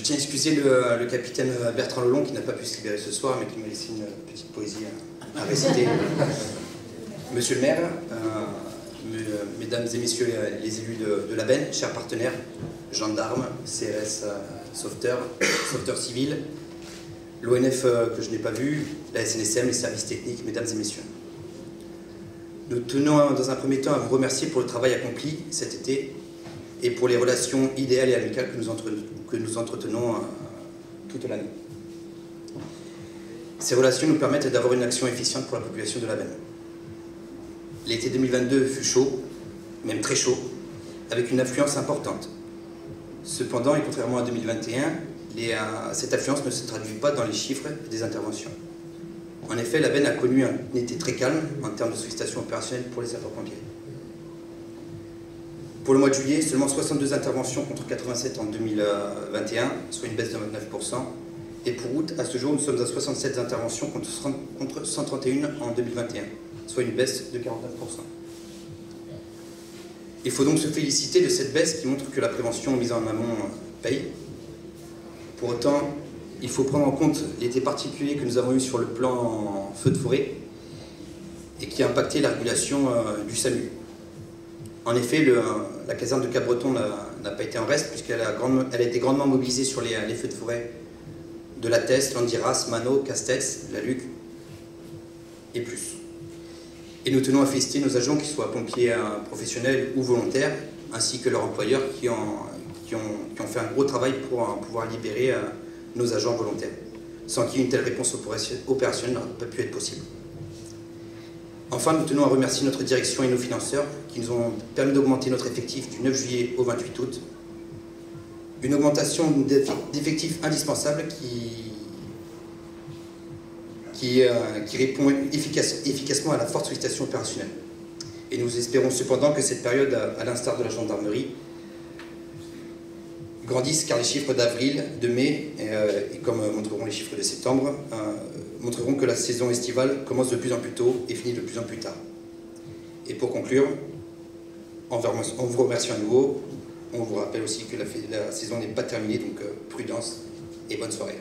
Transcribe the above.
Je tiens à excuser le capitaine Bertrand Lelon qui n'a pas pu se libérer ce soir, mais qui m'a laissé une petite poésie à réciter. Monsieur le maire, mesdames et messieurs les élus de la Benne, chers partenaires, gendarmes, CRS sauveteurs civils, l'ONF que je n'ai pas vu, la SNSM, les services techniques, mesdames et messieurs. Nous tenons dans un premier temps à vous remercier pour le travail accompli cet été et pour les relations idéales et amicales que nous entretenons toute l'année. Ces relations nous permettent d'avoir une action efficiente pour la population de la Benne. L'été 2022 fut chaud, même très chaud, avec une affluence importante. Cependant, et contrairement à 2021, cette affluence ne se traduit pas dans les chiffres des interventions. En effet, la Benne a connu un été très calme en termes de sollicitation opérationnelle pour les sapeurs-pompiers. Pour le mois de juillet, seulement 62 interventions contre 87 en 2021, soit une baisse de 29%. Et pour août, à ce jour, nous sommes à 67 interventions contre 131 en 2021, soit une baisse de 49%. Il faut donc se féliciter de cette baisse qui montre que la prévention mise en amont paye. Pour autant, il faut prendre en compte l'été particulier que nous avons eu sur le plan feu de forêt et qui a impacté la régulation du SAMU. En effet, la caserne de Cap-Breton n'a pas été en reste puisqu'elle a été grandement mobilisée sur les feux de forêt de La Teste, Landiras, Mano, Castex, La Luc et plus. Et nous tenons à féliciter nos agents, qu'ils soient pompiers professionnels ou volontaires, ainsi que leurs employeurs qui ont fait un gros travail pour pouvoir libérer nos agents volontaires, sans qui une telle réponse opérationnelle n'aurait pas pu être possible. Enfin, nous tenons à remercier notre direction et nos financeurs qui nous ont permis d'augmenter notre effectif du 9 juillet au 28 août. Une augmentation d'effectifs indispensable qui répond efficacement à la forte sollicitation opérationnelle. Et nous espérons cependant que cette période, à l'instar de la gendarmerie, grandissent car les chiffres d'avril, de mai, et comme montreront les chiffres de septembre, montreront que la saison estivale commence de plus en plus tôt et finit de plus en plus tard. Et pour conclure, on vous remercie à nouveau. On vous rappelle aussi que la saison n'est pas terminée, donc prudence et bonne soirée.